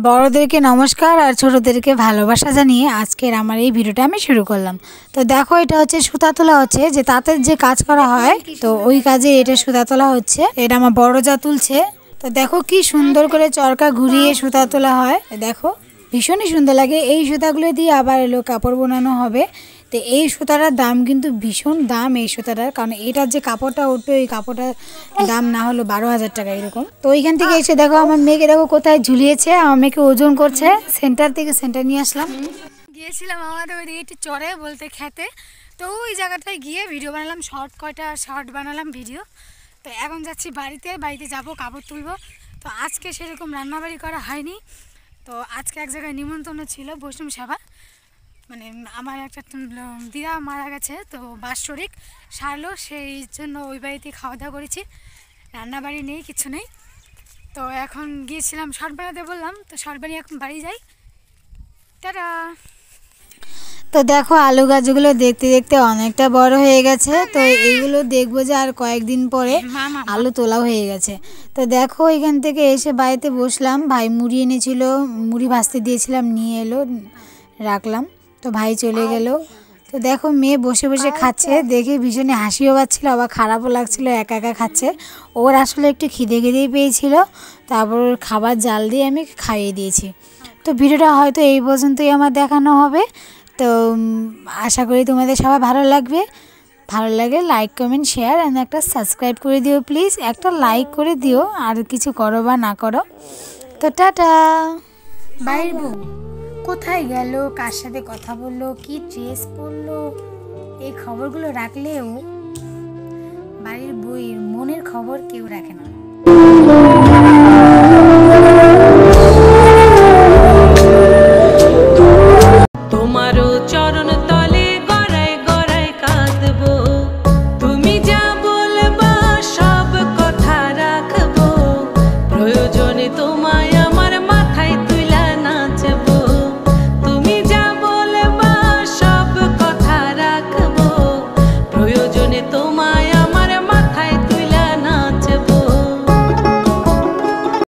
বড়দেরকে নমস্কার আর ছোটদেরকে ভালোবাসা জানিয়ে আজকের আমার এই ভিডিওটা আমি শুরু করলাম। তো দেখো, এটা হচ্ছে সুতা তোলা হচ্ছে, যে তাঁতের যে কাজ করা হয়, তো ওই কাজে এটা সুতা তোলা হচ্ছে। এটা আমার বড় যা তুলছে। তো দেখো কি সুন্দর করে চরকা ঘুরিয়ে সুতা তোলা হয়। দেখো ভীষণই সুন্দর লাগে। এই সুতাগুলো দিয়ে আবার এলো কাপড় বানানো হবে। তো এই সুতাটার দাম কিন্তু ভীষণ দাম এই সুতাটার, কারণ এটার যে কাপড়টা উঠবে ওই কাপড়টার দাম না হলো 12,000 টাকা এরকম। তো ওইখান থেকে এসে দেখো আমার মেয়েকে দেখো কোথায় ঝুলিয়েছে, আমার মেয়েকে ওজন করছে। সেন্টার থেকে সেন্টার নিয়ে আসলাম, গিয়েছিলাম আমাদের ওইদিকে একটু চড়ে বলতে খেতে। তো ওই জায়গাটায় গিয়ে ভিডিও বানালাম, কয়টা শর্ট বানালাম ভিডিও। তো এখন যাচ্ছি বাড়িতে যাব, কাপড় তুলবো। তো আজকে সেরকম রান্নাবাড়ি করা হয়নি। তো আজকে এক জায়গায় নিমন্ত্রণ ছিল, বৈষ্ণব সভা, মানে আমার একটা দিদা মারা গেছে, তো বাৎসরিক সারলো, সেই জন্য ওই বাড়িতে খাওয়া দাওয়া করেছি। রান্নাবাড়ি নেই, কিছু নেই। তো এখন গিয়েছিলাম শর্ট বানাতে বললাম, তো শর্ট বানিয়ে এখন বাড়ি যাই। টাটা। তো দেখো আলু গাছগুলো দেখতে দেখতে অনেকটা বড় হয়ে গেছে। তো এইগুলো দেখবো যে আর কয়েকদিন পরে আলু তোলা হয়ে গেছে। তো দেখো এখান থেকে এসে বাড়িতে বসলাম, ভাই মুড়ি এনেছিল, মুড়ি ভাজতে দিয়েছিলাম, নিয়ে এলো, রাখলাম। তো ভাই চলে গেল। তো দেখো মেয়ে বসে বসে খাচ্ছে, দেখে ভীষণই হাসিও পাচ্ছিল, আবার খারাপও লাগছিল, একা একা খাচ্ছে। ওর আসলে একটু খিদেই পেয়েছিল, তারপর ওর খাবার জাল দিয়ে আমি খাইয়ে দিয়েছি। তো ভিডিওটা হয়তো এই পর্যন্তই আমার দেখানো হবে। তো আশা করি তোমাদের সবাই ভালো লাগবে। ভালো লাগে লাইক কমেন্ট শেয়ার অ্যান্ড একটা সাবস্ক্রাইব করে দিও প্লিজ। একটা লাইক করে দিও, আর কিছু করো বা না করো। তো টাটা। বাইর বউ কোথায় গেল, কার সাথে কথা বললো, কি ড্রেস পরলো, এই খবরগুলো রাখলেও বাড়ির বউয়ের মনের খবর কেউ রাখে না।